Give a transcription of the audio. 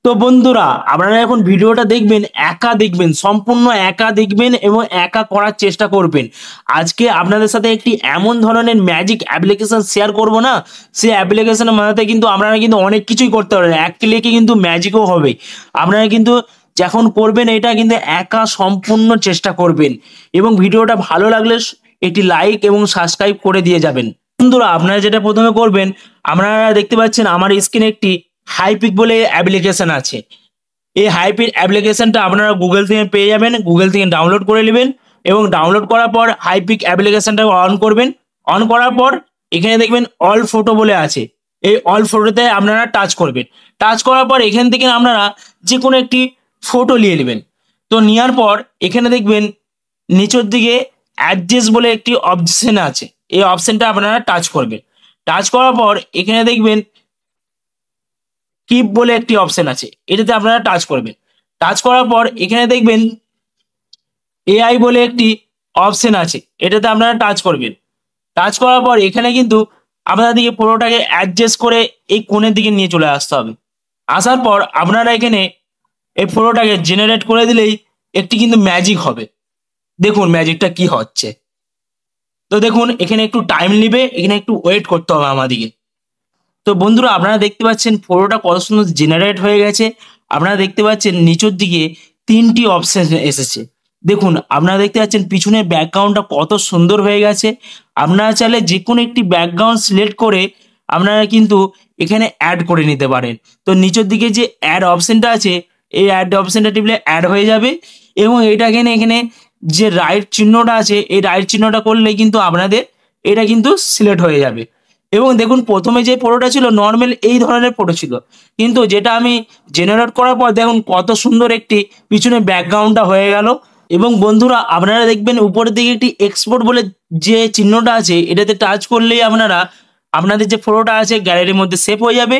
তো বন্ধুরা, আপনারা এখন ভিডিওটা দেখবেন, একা দেখবেন, সম্পূর্ণ একা দেখবেন এবং একা করার চেষ্টা করবেন। আজকে আপনাদের সাথে একটি এমন ধরনের ম্যাজিক অ্যাপ্লিকেশন শেয়ার করব না, সেই অ্যাপ্লিকেশনের মাধ্যমে কিন্তু আপনারা কিন্তু অনেক কিছুই করতে পারবেন। এক ক্লিকে কিন্তু ম্যাজিকও হবে। আপনারা কিন্তু যখন করবেন এটা কিন্তু একা সম্পূর্ণ চেষ্টা করবেন এবং ভিডিওটা ভালো লাগলে একটি লাইক এবং সাবস্ক্রাইব করে দিয়ে যাবেন। বন্ধুরা, আপনারা যেটা প্রথমে করবেন, আপনারা দেখতে পাচ্ছেন আমার স্ক্রিনে একটি হাইপিক বলে অ্যাপ্লিকেশন আছে। এই হাইপিক অ্যাপ্লিকেশনটা আপনারা গুগল থেকে পেয়ে যাবেন, গুগল থেকে ডাউনলোড করে নেবেন এবং ডাউনলোড করার পর হাইপিক অ্যাপ্লিকেশনটা অন করবেন। অন করার পর এখানে দেখবেন অল ফটো বলে আছে। এই অল ফটোতে আপনারা টাচ করবেন। টাচ করার পর এখান থেকে আপনারা যে কোনো একটি ফটো নিয়ে নেবেন। তো নেওয়ার পর এখানে দেখবেন নিচের দিকে অ্যাডজাস্ট বলে একটি অপশন আছে। এই অপশনটা আপনারা টাচ করবেন। টাচ করার পর এখানে দেখবেন কিপ বলে একটি অপশন আছে, এটাতে আপনারা টাচ করবেন। টাচ করার পর এখানে দেখবেন এআই বলে একটি অপশন আছে, এটাতে আপনারা টাচ করবেন। টাচ করার পর এখানে কিন্তু আপনাদেরকে পুরোটাকে অ্যাডজাস্ট করে এই কোণের দিকে নিয়ে চলে আসতে হবে। আসার পর আপনারা এখানে এই ফটোটাকে জেনারেট করে দিলেই একটি কিন্তু ম্যাজিক হবে। দেখুন ম্যাজিকটা কি হচ্ছে। তো দেখুন এখানে একটু টাইম নেবে, এখানে একটু ওয়েট করতে হবে আমাদেরকে। তো বন্ধুরা, আপনারা দেখতে পাচ্ছেন ফটোটা কত সুন্দর জেনারেট হয়ে গেছে। আপনারা দেখতে পাচ্ছেন নিচের দিকে তিনটি অপশন এসেছে। দেখুন আপনারা দেখতে পাচ্ছেন পিছনের ব্যাকগ্রাউন্ডটা কত সুন্দর হয়ে গেছে। আপনারা চাইলে যে কোনো একটি ব্যাকগ্রাউন্ড সিলেক্ট করে আপনারা কিন্তু এখানে অ্যাড করে নিতে পারেন। তো নিচের দিকে যে অ্যাড অপশনটা আছে, এই অ্যাড অপশনটা টিপলে অ্যাড হয়ে যাবে এবং এটা এখানে এখানে যে রাইট চিহ্নটা আছে, এই রাইট চিহ্নটা করলে কিন্তু আপনাদের এটা কিন্তু সিলেক্ট হয়ে যাবে। এবং দেখুন প্রথমে যে ফটোটা ছিল নর্মাল এই ধরনের ফটো ছিল, কিন্তু যেটা আমি জেনারেট করার পর দেখুন কত সুন্দর একটি পিছনে ব্যাকগ্রাউন্ডটা হয়ে গেল। এবং বন্ধুরা, আপনারা দেখবেন উপরের দিকে একটি এক্সপোর্ট বলে যে চিহ্নটা আছে, এটাতে টাচ করলেই আপনারা আপনাদের যে ফটোটা আছে গ্যালারির মধ্যে সেভ হয়ে যাবে